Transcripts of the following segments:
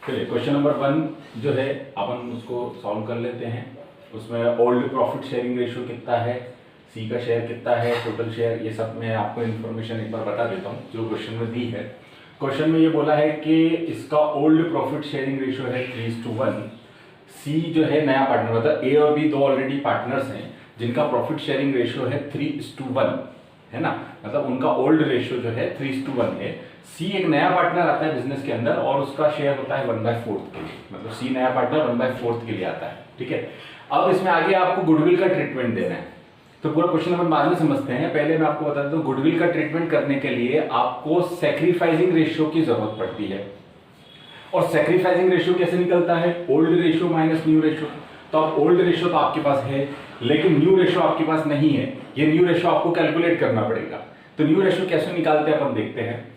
चलिए question number 1 जो है अपन उसको सॉल्व कर लेते हैं। उसमें ओल्ड प्रॉफिट शेयरिंग रेशियो कितना है, सी का शेयर कितना है, टोटल शेयर, ये सब मैं आपको इन्फॉर्मेशन एक बार बता देता हूँ जो क्वेश्चन में दी है। क्वेश्चन में ये बोला है कि इसका ओल्ड प्रॉफिट शेयरिंग रेशियो है 3:1। सी जो है नया पार्टनर, मतलब ए और बी दो ऑलरेडी पार्टनर्स हैं जिनका प्रॉफिट शेयरिंग रेशियो है 3:1, है ना। मतलब उनका ओल्ड रेशियो जो है 3:1 है। सी एक नया पार्टनर आता है बिजनेस के अंदर और उसका शेयर होता है 1/4 के लिए, मतलब सी नया पार्टनर 1/4 के लिए आता है, ठीक है। अब इसमें आगे आपको गुडविल का ट्रीटमेंट देना है, तो पूरा क्वेश्चन अपन बाद में समझते हैं। पहले मैं आपको बता देता हूँ, गुडविल का ट्रीटमेंट करने के लिए आपको सैक्रिफाइसिंग रेशियो की जरूरत पड़ती है। और सैक्रिफाइसिंग रेशियो कैसे निकलता है, old ratio minus new ratio. तो अब ओल्ड रेशियो तो आपके पास है लेकिन न्यू रेशियो आपके पास नहीं है, ये न्यू रेशियो आपको कैलकुलेट करना पड़ेगा। तो न्यू रेशियो कैसे निकालते हैं अपन देखते हैं।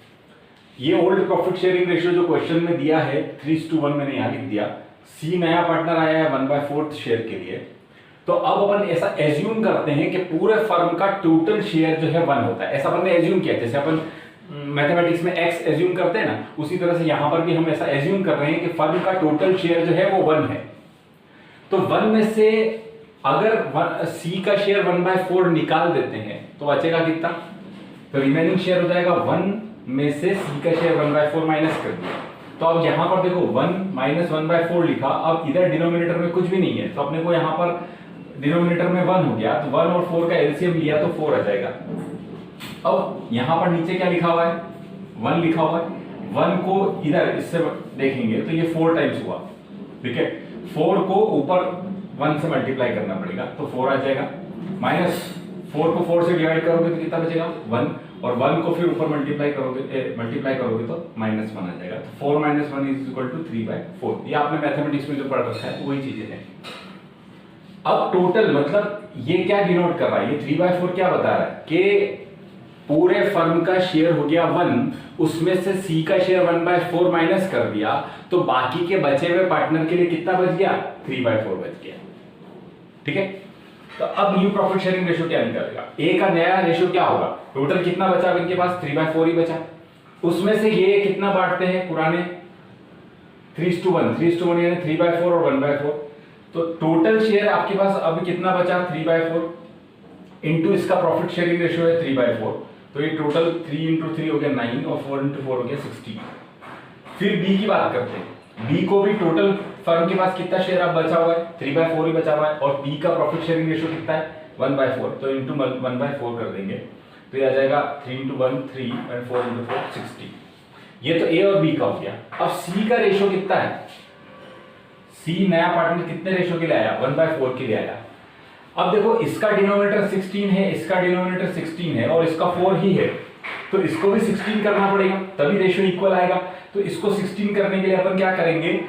ये ओल्ड प्रॉफिट शेयरिंग रेशियो जो क्वेश्चन में दिया है 3:1 मैंने यहां लिख दिया। सी नया पार्टनर आया है 1/4 शेयर के लिए। तो अब अपन ऐसा एज्यूम करते हैं कि पूरे फर्म का टोटल शेयर जो है 1 होता है। ऐसा अपन ने एज्यूम किया, जैसे अपन मैथमेटिक्स में x एज्यूम करते हैं ना, उसी तरह से यहां पर भी हम ऐसा एज्यूम कर रहे हैं कि फर्म का टोटल शेयर जो है वो 1 है। तो 1 में से अगर सी का शेयर 1/4 निकाल देते हैं तो बचेगा कितना, तो रिमेनिंग शेयर हो जाएगा 1 में से सी का शेयर 1/4 माइनस कर दिया। तो अब यहां पर देखो 1 माइनस 1/4 लिखा, अब इधर डिनोमिनेटर में कुछ भी नहीं है तो अपने को यहां पर डिनोमिनेटर में 1 हो गया, तो 1 और 4 का एलसीएम लिया तो 4 आ जाएगा। अब यहां पर नीचे क्या लिखा हुआ है, 1 लिखा हुआ है। 1 को इधर इससे देखेंगे तो ये 4 टाइम्स हुआ, ठीक है। 4 को ऊपर 1 से मल्टीप्लाई करना पड़ेगा तो 4 आ जाएगा, माइनस 4 को 4 से डिवाइड करोगे तो कितना बचेगा 1, और 1 को फिर ऊपर मल्टीप्लाई करोगे तो -1 आ जाएगा। तो 4 - 1 = 3/4। ये आपने मैथमेटिक्स में जो पढ़ रखा है वही चीजें हैं। अब टोटल मतलब ये क्या डिनोट कर रहा है, ये 3/4 क्या बता रहा है कि पूरे फर्म का शेयर हो गया 1, उसमें से सी का शेयर 1/4 माइनस कर दिया तो बाकी के बचे हुए पार्टनर के लिए कितना बच गया, 3/4 बच गया, ठीक है। तो अब न्यू प्रॉफिट शेयरिंग रेशियो क्या निकलेगा, ए का नया रेशियो क्या होगा, टोटल कितना बचा अब इनके पास 3/4 ही बचा, उसमें से ये कितना बांटते हैं पुराने 3:1 यानी 3/4 और 1/4। तो टोटल शेयर आपके पास अब कितना बचा 3/4 इंटू इसका प्रॉफिट शेयरिंग रेशियो है 3/4, तो ये टोटल 3 × 3 हो गया 9 और 4 × 4 हो गया 16। फिर बी की बात करते हैं, बी को भी टोटल फर्म के पास कितना शेयर अब बचा हुआ है 3/4 ही बचा हुआ है, और बी का प्रॉफिट शेयरिंग रेशियो कितना है 1/4, तो इंटू 1/4 कर देंगे तो ये आ जाएगा 3 × 1 3 और 4 × 4 60। ये तो ए और बी का हो गया। अब सी का रेशियो कितना है, सी नया पार्टनर कितने रेशियो के लिए आया 1/4 के लिए आया। अब देखो इसका डिनोमिनेटर 16 है, इसका डिनोमिनेटर 16 है और इसका 4 ही है, तो इसको भी 16 करना पड़ेगा तभी रेशियो इक्वल आएगा। तो इसको 16 करने के लिए अपन क्या करेंगे,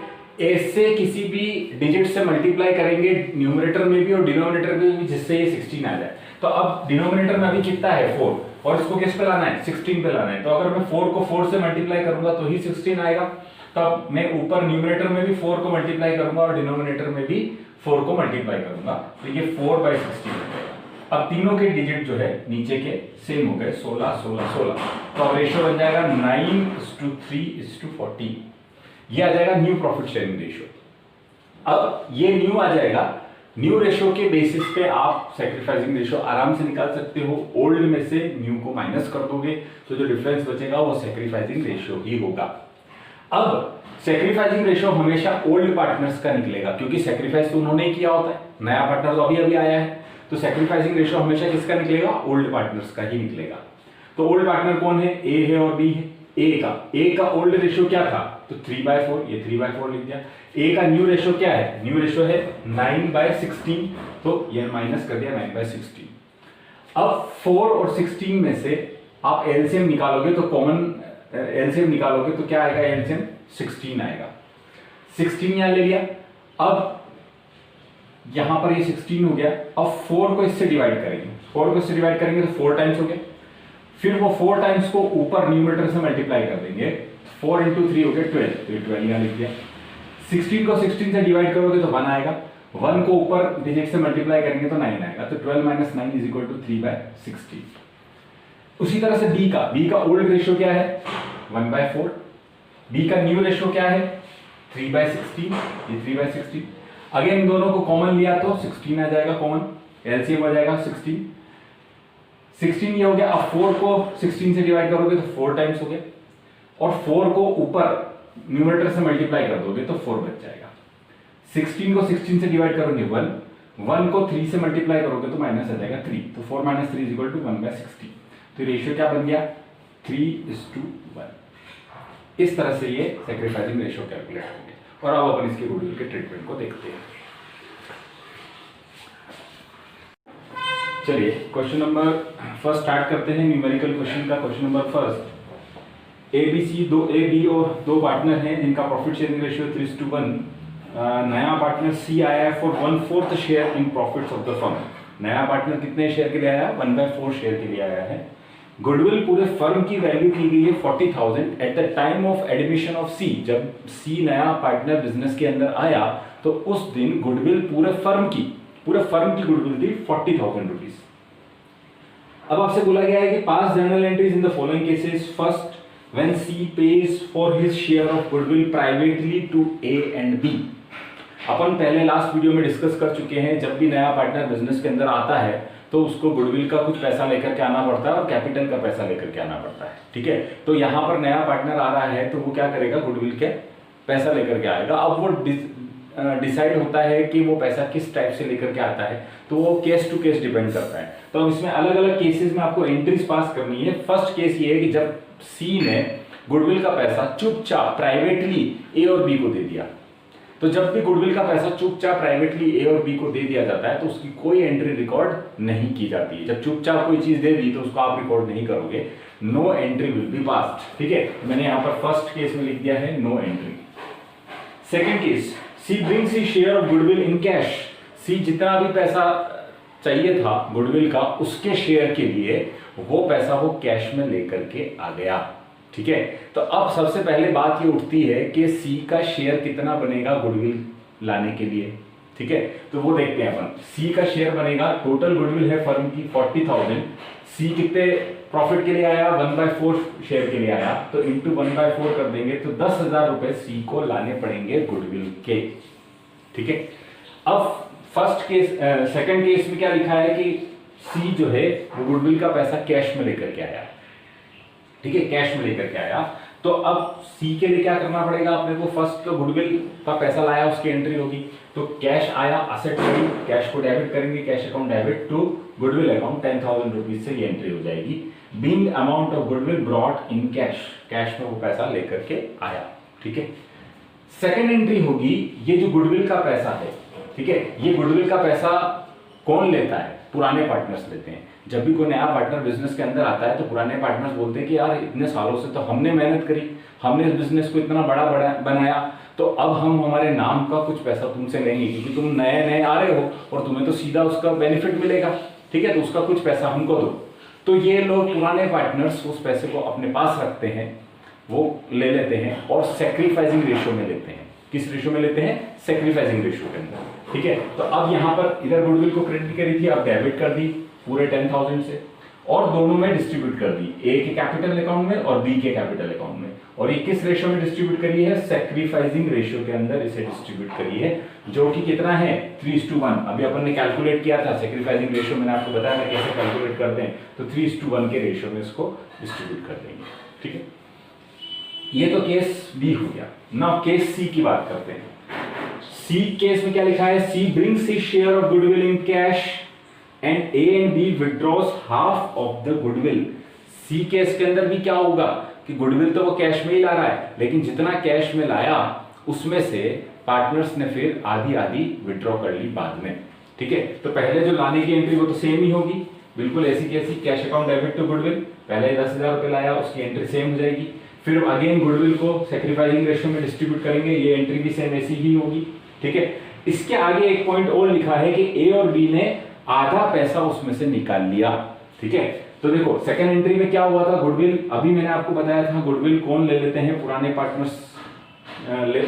ऐसे किसी भी डिजिट से मल्टीप्लाई करेंगे न्यूमरेटर में भी और डिनोमिनेटर में भी, जिससे ये 16 आ जाए। तो अब डिनोमिनेटर में अभी कितना है 4 और इसको किस पे लाना है 16 पे लाना है, तो अगर मैं 4 को 4 से मल्टीप्लाई करूंगा तो ही 16 आएगा। तो अब मैं ऊपर न्यूमरेटर में भी 4 को मल्टीप्लाई करूंगा और डिनोमिनेटर में भी 4 को मल्टीप्लाई करूंगा, तो ये 4/16 हो जाएगा। अब तीनों के डिजिट जो है नीचे के सेम हो गए 16 16 16, तो अब रेशियो बन जाएगा 9:3:40। ये आ जाएगा न्यू प्रॉफिट शेयरिंग रेशियो। अब ये न्यू आ जाएगा, न्यू रेशियो के बेसिस पे आप सैक्रिफाइसिंग रेशियो आराम से निकाल सकते हो। ओल्ड में से न्यू को माइनस कर दोगे तो जो डिफरेंस बचेगा वो सैक्रिफाइसिंग रेशियो ही होगा। अब सैक्रिफाइसिंग रेशियो हमेशा ओल्ड पार्टनर्स का निकलेगा क्योंकि सैक्रिफाइस तो उन्होंने ही किया होता है, नया पार्टनर तो अभी अभी आया है, तो सैक्रिफाइसिंग रेशियो हमेशा किसका निकलेगा, ओल्ड पार्टनर्स का ही निकलेगा। तो ओल्ड पार्टनर कौन है, ए है और बी है। ए का ओल्ड रेशियो क्या था, तो 3/4, ये 3/4 लिख दिया। ए का न्यू रेशियो क्या है, न्यू रेशियो है 9/16, तो ये माइनस कर दिया 9/16। अब 4 और 16 में से आप एलसीएम निकालोगे तो कॉमन एलसीएम निकालोगे तो क्या आएगा, एलसीएम 16 आएगा। 16 यहां ले लिया, अब यहां पर ये 16 हो गया। अब 4 को इससे डिवाइड करेंगे, 4 को इससे डिवाइड करेंगे तो 4 टाइम्स हो गया, फिर वो 4 टाइम्स को ऊपर न्यूमरेटर से मल्टीप्लाई कर देंगे, 4 × 3 हो गया 12, तो ये 12 यहां लिख दिया। 16 को 16 से डिवाइड करोगे तो 1 आएगा, 1 को ऊपर डिजिट से मल्टीप्लाई करेंगे तो 9 आएगा, तो 12 - 9 = 3/16। उसी तरह से बी का ओल्ड रेशियो क्या है 1/4, बी का न्यू रेशियो क्या है 3/16, ये 3/16। अगेन इन दोनों को कॉमन लिया तो 16 आ जाएगा कॉमन, एलसीएम आ जाएगा 16 ये हो गया। अब 4 को 16 से डिवाइड करोगे तो 4 टाइम्स हो गया, और 4 को ऊपर न्यूमरेटर से मल्टीप्लाई कर दोगे तो 4 बच जाएगा। 16 को 16 से डिवाइड करोगे 1 को 3 से मल्टीप्लाई करोगे तो माइनस आ जाएगा 3, तो 4 - 3 = 1/16। तो रेशियो क्या बन गया, 3:1। इस तरह से ये सैक्रिफाइसिंग रेशियो कैलकुलेट होंगे। और अब अपन इसके गुडविल के ट्रीटमेंट को देखते हैं। चलिए क्वेश्चन नंबर फर्स्ट स्टार्ट करते हैं, न्यूमेरिकल क्वेश्चन का। Question number first, A B और दो पार्टनर हैं जिनका प्रॉफिट शेयरिंग रेशियो 3:1। नया पार्टनर सी आया है for 1/4 share in profits of the firm. नया पार्टनर कितने शेयर के लिए आया है, 1/4 शेयर के लिए आया है। गुडविल पूरे फर्म की वैल्यू की गई है 40,000 at the time of admission of C. जब सी नया पार्टनर बिजनेस के अंदर आया तो उस दिन गुडविल पूरे फर्म की गुडविल थी 40,000 रुपीज। अब आपसे बोला गया है कि pass journal entries in the following cases. First, when C pays for his share of goodwill privately to A and B. अपन पहले लास्ट वीडियो में डिस्कस कर चुके हैं, जब भी नया पार्टनर बिजनेस के अंदर आता है तो उसको गुडविल का कुछ पैसा लेकर के आना पड़ता है और कैपिटल का पैसा लेकर के आना पड़ता है। ठीक है, तो यहाँ पर नया पार्टनर आ रहा है तो वो क्या करेगा, गुडविल के पैसा लेकर के आएगा। अब वो डिसाइड होता है कि वो पैसा किस टाइप से लेकर के आता है, तो वो केस टू केस डिपेंड करता है। तो अब इसमें अलग अलग केसेस में आपको एंट्रीज पास करनी है। फर्स्ट केस ये है कि जब सी ने गुडविल का पैसा चुपचाप प्राइवेटली ए और बी को दे दिया। तो जब भी गुडविल का पैसा चुपचाप प्राइवेटली ए और बी को दे दिया जाता है तो उसकी कोई एंट्री रिकॉर्ड नहीं की जाती है। जब चुपचाप कोई चीज दे दी तो उसको आप रिकॉर्ड नहीं करोगे, no entry will be passed. ठीक है, मैंने यहाँ पर फर्स्ट केस में लिख दिया है no entry. Second case, C brings his share of goodwill in cash. C जितना भी पैसा चाहिए था गुडविल का उसके शेयर के लिए वो पैसा वो कैश में लेकर के आ गया। ठीक है, तो अब सबसे पहले बात ये उठती है कि सी का शेयर कितना बनेगा गुडविल लाने के लिए। ठीक है, तो वो देखते हैं अपन। सी का शेयर बनेगा, टोटल गुडविल है फर्म की 40,000। सी कितने प्रॉफिट के लिए आया, 1/4 शेयर के लिए आया, तो इंटू 1/4 कर देंगे तो 10,000 रुपए सी को लाने पड़ेंगे गुडविल के। ठीक है, अब फर्स्ट केस सेकंड केस में क्या लिखा है कि सी जो है वो गुडविल का पैसा कैश में लेकर के आया। ठीक है, कैश में लेकर के आया, तो अब सी के लिए क्या करना पड़ेगा अपने को। फर्स्ट तो गुडविल का पैसा लाया, उसकी एंट्री होगी, तो कैश आया, असेट लगी, कैश को डेबिट करेंगे, cash account debit to goodwill account 10,000 rupees से ये एंट्री हो जाएगी। Being amount of goodwill brought in cash, cash में वो पैसा लेकर के आया। ठीक है, सेकेंड एंट्री होगी, ये जो गुडविल का पैसा है, ठीक है, ये गुडविल का पैसा कौन लेता है, पुराने पार्टनर्स लेते हैं। जब भी कोई नया पार्टनर बिजनेस के अंदर आता है तो पुराने पार्टनर्स बोलते हैं कि यार इतने सालों से तो हमने मेहनत करी, हमने इस बिजनेस को इतना बड़ा बनाया, तो अब हम हमारे नाम का कुछ पैसा तुमसे लेंगे क्योंकि तुम नए नए आ रहे हो और तुम्हें तो सीधा उसका बेनिफिट मिलेगा। ठीक है, तो उसका कुछ पैसा हमको दो। तो ये लोग पुराने पार्टनर्स उस पैसे को अपने पास रखते हैं, वो ले लेते हैं और सैक्रिफाइसिंग रेशियो में लेते हैं। किस रेशियो में लेते हैं, सैक्रिफाइसिंग रेशियो के अंदर। ठीक है, तो अब यहाँ पर इधर गुडविल को क्रेडिट करी थी, अब डेबिट कर दी पूरे 10,000 से और दोनों में डिस्ट्रीब्यूट कर दी, ए के कैपिटल अकाउंट में और बी के कैपिटल अकाउंट में। और ये किस रेशियो में डिस्ट्रीब्यूट करी है, सैक्रिफाइसिंग रेशियो के अंदर इसे डिस्ट्रीब्यूट करी है, जो कि कितना है 3:1। अभी अपन ने कैलकुलेट किया था सैक्रिफाइसिंग रेशियो, मैंने आपको बताया था कैसे कैलकुलेट करते हैं, तो 3:1 के रेशियो में इसको डिस्ट्रीब्यूट कर देंगे। ठीक है, ये तो केस बी हो गया। नाउ केस सी की बात करते हैं। सी केस में क्या लिखा है, C brings his share of goodwill in cash and A and B withdraws half of the goodwill. C case के अंदर भी क्या होगा कि गुडविल तो वो कैश में ही ला रहा है, लेकिन जितना कैश में लाया उसमें से पार्टनर्स ने फिर आधी आधी विथड्रॉ कर ली बाद में। ठीक है, तो पहले जो लाने की एंट्री वो तो सेम ही होगी, बिल्कुल ऐसी कैसी, cash account debit to goodwill, पहले 10,000 रुपए लाया, उसकी एंट्री सेम हो जाएगी। फिर अगेन गुडविल को सैक्रिफाइसिंग रेशियो में डिस्ट्रीब्यूट करेंगे, ये एंट्री भी सेम ऐसी ही होगी। ठीक है, इसके आगे एक पॉइंट और लिखा है कि ए और बी ने आधा पैसा उसमें से निकाल लिया। ठीक है, तो देखो सेकंड एंट्री में क्या हुआ था, गुडविल अभी मैंने आपको बताया था गुडविल कौन ले लेते हैं, पुराने पार्टनर्स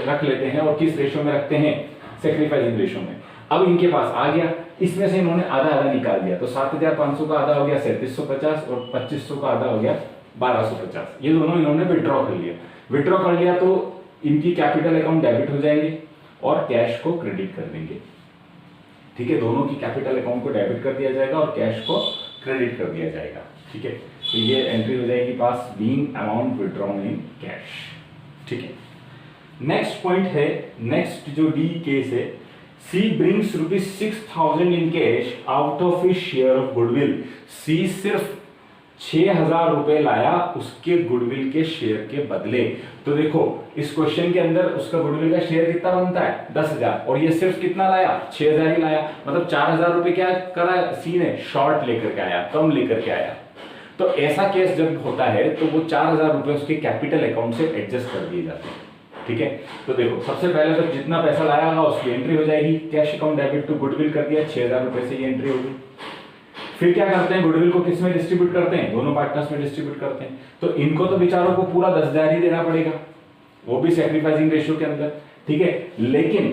रख लेते हैं और किस रेशियो में रखते हैं, सैक्रिफाइसिंग रेशियो में। अब इनके पास आ गया, इसमें से इन्होंने आधा आधा निकाल दिया, तो 7,500 का आधा हो गया 3,750 और 2,500 का आधा हो गया 1,250। ये दोनों इन्होंने विड्रॉ कर लिया। विड्रॉ कर लिया तो इनकी कैपिटल अकाउंट डेबिट हो जाएंगे और कैश को क्रेडिट कर देंगे। ठीक है, दोनों की कैपिटल अकाउंट को डेबिट कर दिया जाएगा और कैश को क्रेडिट कर दिया जाएगा। ठीक है, तो ये एंट्री हो जाएगी pass being amount withdrawn in cash. ठीक है, नेक्स्ट पॉइंट है, नेक्स्ट जो डी केस है, C brings ₹6,000 in cash out of his share of goodwill. C सिर्फ 6,000 रुपए लाया उसके गुडविल के शेयर के बदले। तो देखो इस क्वेश्चन के अंदर उसका गुडविल का शेयर कितना बनता है 10,000, और ये सिर्फ कितना लाया 6,000 ही लाया, मतलब 4,000 रुपए क्या करा सी ने, शॉर्ट लेकर के आया, कम लेकर के आया। तो ऐसा केस जब होता है तो वो 4,000 रुपए उसके कैपिटल अकाउंट से एडजस्ट कर दिए जाते हैं। ठीक है, तो देखो सबसे पहले तो जितना पैसा लाया होगा उसकी एंट्री हो जाएगी, cash account debit to goodwill कर दिया, 6,000 रुपए से ये एंट्री होगी। फिर क्या करते हैं, गुडविल को किस में डिस्ट्रीब्यूट करते हैं, दोनों पार्टनर्स में डिस्ट्रीब्यूट करते हैं। तो इनको तो बेचारों को पूरा 10,000 ही देना पड़ेगा, वो भी सैक्रिफाइसिंग रेशियो के अंदर। ठीक है, लेकिन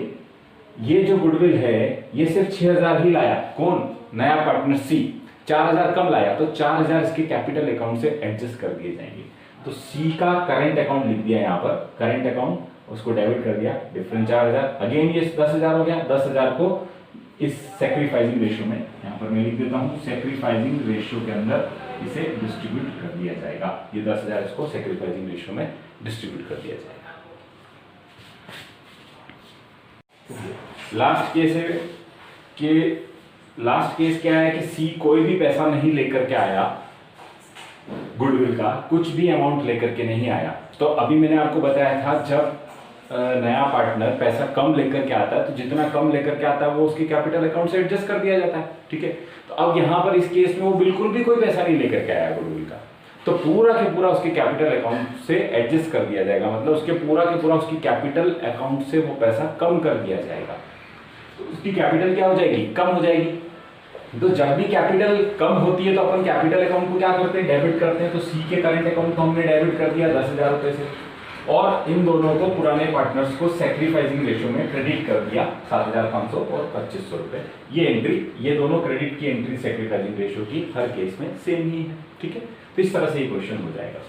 ये जो गुडविल है ये सिर्फ 6,000 ही लाया, कौन, नया पार्टनर सी 4,000 कम लाया, तो 4,000 इसके कैपिटल अकाउंट से एडजस्ट कर दिए जाएंगे। तो सी का करंट अकाउंट लिख दिया यहाँ पर, करंट अकाउंट उसको डेबिट कर दिया, डिफरेंस 4,000, अगेन ये 10,000 हो गया, 10,000 को इस सैक्रिफाइसिंग रेशियो में यहाँ पर मैं लिख देता हूँ, सैक्रिफाइसिंग रेशियो के अंदर इसे डिस्ट्रीब्यूट कर दिया जाएगा। ये 10,000 इसको सैक्रिफाइसिंग रेशियो में डिस्ट्रीब्यूट कर दिया जाएगा। लास्ट केस है कि लास्ट केस क्या है कि सी कोई भी पैसा नहीं लेकर के आया, गुडविल का कुछ भी अमाउंट लेकर के नहीं आया। तो अभी मैंने आपको बताया था जब नया पार्टनर पैसा कम लेकर के आता है तो जितना कम लेकर के आता है वो उसके कैपिटल अकाउंट से एडजस्ट कर दिया जाता है। ठीक है, तो अब यहाँ पर इस केस में वो बिल्कुल भी कोई पैसा नहीं लेकर के आया गुडविल का, तो पूरा के पूरा उसके कैपिटल अकाउंट से एडजस्ट कर दिया जाएगा, मतलब उसके पूरा के पूरा उसकी कैपिटल अकाउंट से वो पैसा कम कर दिया जाएगा। तो उसकी कैपिटल क्या हो जाएगी, कम हो जाएगी। तो जब भी कैपिटल कम होती है तो अपन कैपिटल अकाउंट को क्या करते हैं, डेबिट करते हैं। तो सी के करंट अकाउंट को हमने डेबिट कर दिया 10,000 रुपए से, और इन दोनों को पुराने पार्टनर्स को सैक्रिफाइसिंग रेशियो में क्रेडिट कर दिया 7,500 और 2,500 रुपए। ये एंट्री, ये दोनों क्रेडिट की एंट्री सैक्रिफाइसिंग रेशियो की हर केस में सेम ही है। ठीक है, तो इस तरह से ये क्वेश्चन हो जाएगा।